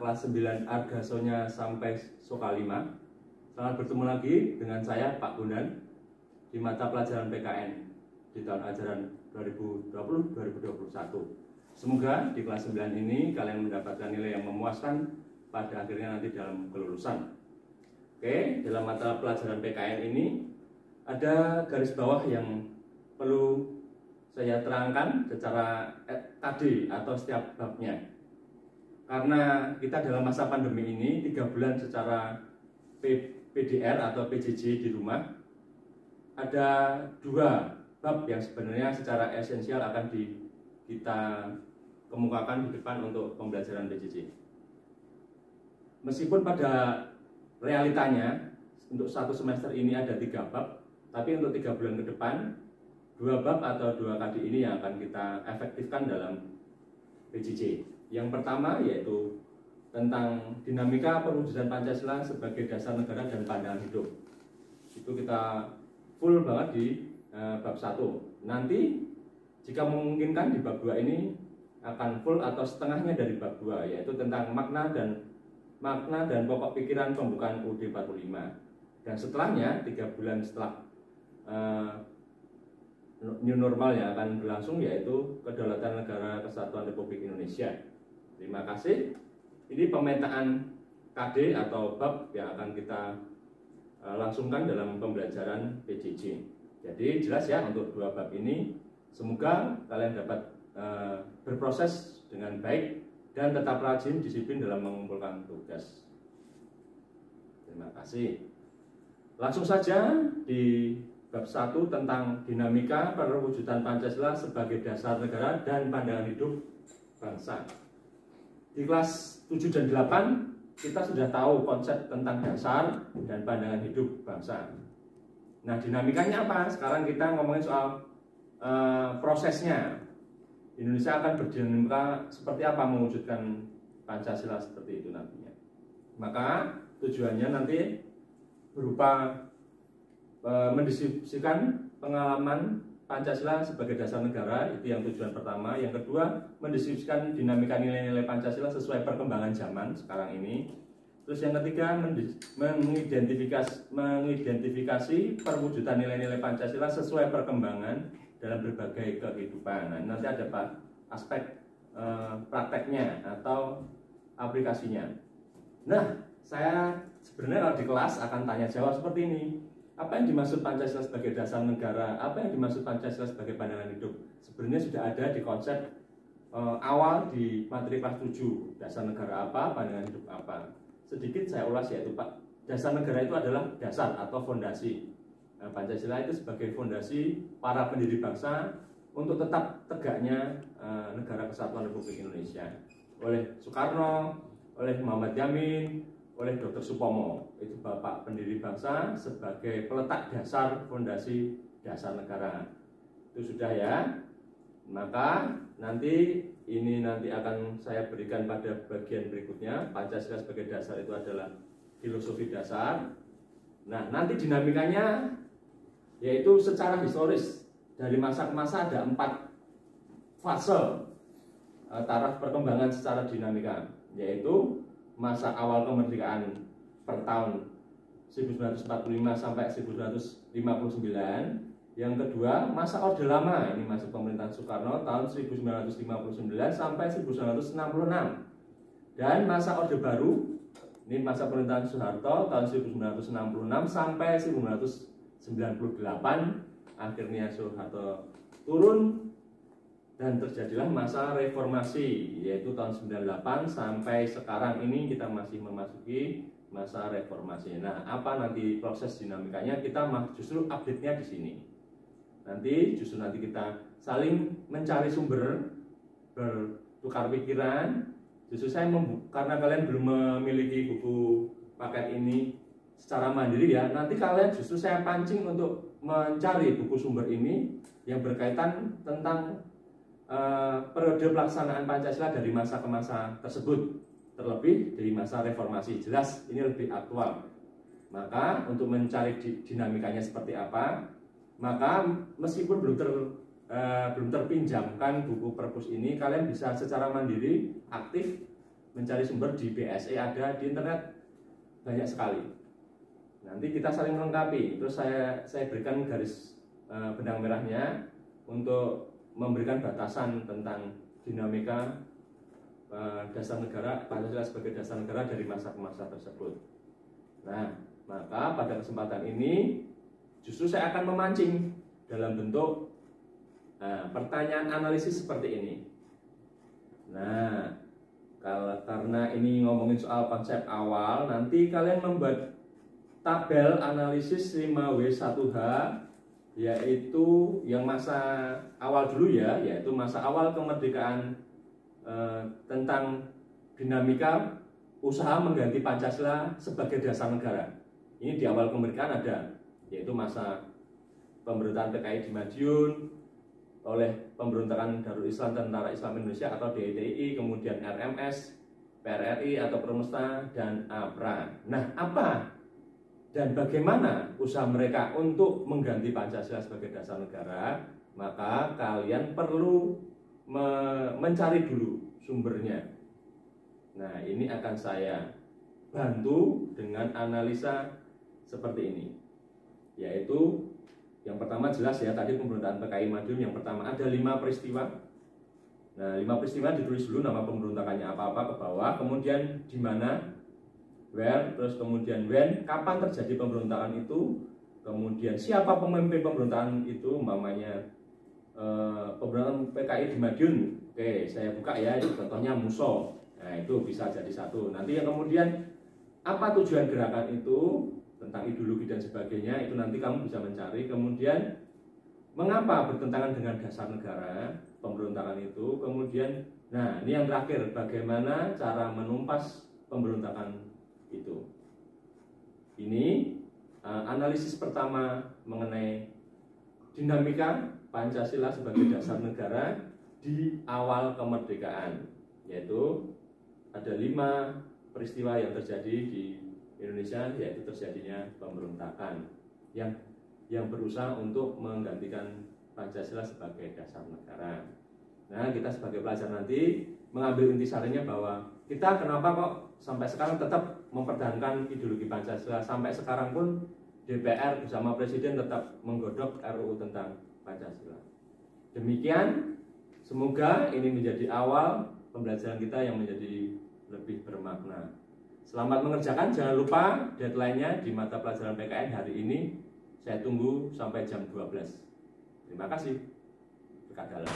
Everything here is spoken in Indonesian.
kelas 9 Argasonya sampai Soka 5. Selamat bertemu lagi dengan saya Pak Bondan di mata pelajaran PKN di tahun ajaran 2020-2021. Semoga di kelas 9 ini kalian mendapatkan nilai yang memuaskan pada akhirnya nanti dalam kelulusan. Oke, dalam mata pelajaran PKN ini ada garis bawah yang perlu saya terangkan secara KD atau setiap babnya. Karena kita dalam masa pandemi ini 3 bulan secara PDR atau PJJ di rumah, ada 2 bab yang sebenarnya secara esensial akan kita kemukakan di depan untuk pembelajaran PJJ. Meskipun pada realitanya untuk 1 semester ini ada 3 bab, tapi untuk 3 bulan ke depan 2 bab atau 2 KD ini yang akan kita efektifkan dalam PJJ. Yang pertama yaitu tentang dinamika perwujudan Pancasila sebagai dasar negara dan pandangan hidup. Itu kita full banget di bab 1. Nanti jika memungkinkan di bab 2 ini akan full atau setengahnya dari bab 2, yaitu tentang makna dan pokok pikiran pembukaan UUD 45. Dan setelahnya 3 bulan setelah new normal yang akan berlangsung, yaitu Kedaulatan Negara Kesatuan Republik Indonesia. Terima kasih. Ini pemetaan KD atau bab yang akan kita langsungkan dalam pembelajaran PJJ. Jadi jelas ya untuk 2 bab ini. Semoga kalian dapat berproses dengan baik dan tetap rajin disiplin dalam mengumpulkan tugas. Terima kasih. Langsung saja di bab 1 tentang dinamika perwujudan Pancasila sebagai dasar negara dan pandangan hidup bangsa. Di kelas 7 dan 8 kita sudah tahu konsep tentang dasar dan pandangan hidup bangsa. Nah, dinamikanya apa? Sekarang kita ngomongin soal prosesnya. Indonesia akan berdinamika seperti apa mewujudkan Pancasila seperti itu nantinya. Maka tujuannya nanti berupa mendiskusikan pengalaman Pancasila sebagai dasar negara, itu yang tujuan pertama. Yang kedua, mendiskusikan dinamika nilai-nilai Pancasila sesuai perkembangan zaman sekarang ini. Terus yang ketiga, mengidentifikasi perwujudan nilai-nilai Pancasila sesuai perkembangan dalam berbagai kehidupan. Nah, nanti ada aspek prakteknya atau aplikasinya. Nah, saya sebenarnya kalau di kelas akan tanya jawab seperti ini. Apa yang dimaksud Pancasila sebagai dasar negara? Apa yang dimaksud Pancasila sebagai pandangan hidup? Sebenarnya sudah ada di konsep awal di materi kelas 7. Dasar negara apa, pandangan hidup apa? Sedikit saya ulas, yaitu Pak, dasar negara itu adalah dasar atau fondasi. Pancasila itu sebagai fondasi para pendiri bangsa untuk tetap tegaknya negara kesatuan Republik Indonesia oleh Soekarno, oleh Muhammad Yamin, oleh Dr. Supomo. Itu Bapak pendiri bangsa sebagai peletak dasar fondasi dasar negara. Itu sudah ya. Maka nanti akan saya berikan pada bagian berikutnya. Pancasila sebagai dasar itu adalah filosofi dasar. Nah, nanti dinamikanya yaitu secara historis dari masa ke masa ada 4 fase taraf perkembangan secara dinamika, yaitu masa awal kemerdekaan per tahun 1945 sampai 1959. Yang kedua, masa Orde Lama, ini masa pemerintahan Soekarno tahun 1959 sampai 1966. Dan masa Orde Baru, ini masa pemerintahan Soeharto tahun 1966 sampai 1998. Akhirnya Soeharto turun dan terjadilah masa reformasi, yaitu tahun 98 sampai sekarang ini kita masih memasuki masa reformasi. Nah, apa nanti proses dinamikanya? Kita justru update-nya di sini. Nanti kita saling mencari sumber, bertukar pikiran. Justru saya karena kalian belum memiliki buku paket ini secara mandiri ya, nanti kalian justru saya pancing untuk mencari buku sumber ini yang berkaitan tentang periode pelaksanaan Pancasila dari masa ke masa tersebut, terlebih dari masa reformasi. Jelas ini lebih aktual. Maka untuk mencari dinamikanya seperti apa, maka meskipun belum terpinjamkan buku perpus ini, kalian bisa secara mandiri aktif mencari sumber di BSE ada, di internet banyak sekali. Nanti kita saling melengkapi. Terus saya berikan garis benang merahnya untuk memberikan batasan tentang dinamika dasar negara, Pancasila sebagai dasar negara dari masa ke masa tersebut. Nah, maka pada kesempatan ini justru saya akan memancing dalam bentuk pertanyaan analisis seperti ini. Nah, karena ini ngomongin soal konsep awal, nanti kalian membuat tabel analisis 5W1H, yaitu yang masa awal dulu ya, yaitu masa awal kemerdekaan, tentang dinamika usaha mengganti Pancasila sebagai dasar negara. Ini di awal kemerdekaan ada, yaitu masa pemberontakan PKI di Madiun oleh pemberontakan Darul Islam Tentara Islam Indonesia atau DITI, kemudian RMS, PRRI atau Permesta, dan APRA. Nah, apa dan bagaimana usaha mereka untuk mengganti Pancasila sebagai dasar negara? Maka kalian perlu mencari dulu sumbernya. Nah, ini akan saya bantu dengan analisa seperti ini, yaitu yang pertama jelas ya, tadi pemberontakan PKI Madiun yang pertama ada 5 peristiwa. Nah, 5 peristiwa ditulis dulu nama pemberontakannya apa-apa ke bawah, kemudian di mana, where, terus kemudian when, kapan terjadi pemberontakan itu, kemudian siapa pemimpin pemberontakan itu, umpamanya pemberontakan PKI di Madiun. Oke, saya buka ya, contohnya Muso. Nah, itu bisa jadi satu. Nanti yang kemudian apa tujuan gerakan itu, tentang ideologi dan sebagainya, itu nanti kamu bisa mencari. Kemudian mengapa bertentangan dengan dasar negara pemberontakan itu. Kemudian, nah ini yang terakhir, bagaimana cara menumpas pemberontakan itu. Ini analisis pertama mengenai dinamika Pancasila sebagai dasar negara di awal kemerdekaan, yaitu ada 5 peristiwa yang terjadi di Indonesia, yaitu terjadinya pemberontakan yang berusaha untuk menggantikan Pancasila sebagai dasar negara. Nah, kita sebagai pelajar nanti mengambil intisarinya bahwa kita kenapa kok sampai sekarang tetap mempertahankan ideologi Pancasila. Sampai sekarang pun DPR bersama Presiden tetap menggodok RUU tentang Pancasila. Demikian, semoga ini menjadi awal pembelajaran kita yang menjadi lebih bermakna. Selamat mengerjakan, jangan lupa deadline-nya di mata pelajaran PKN hari ini. Saya tunggu sampai jam 12. Terima kasih. Dekat dalam.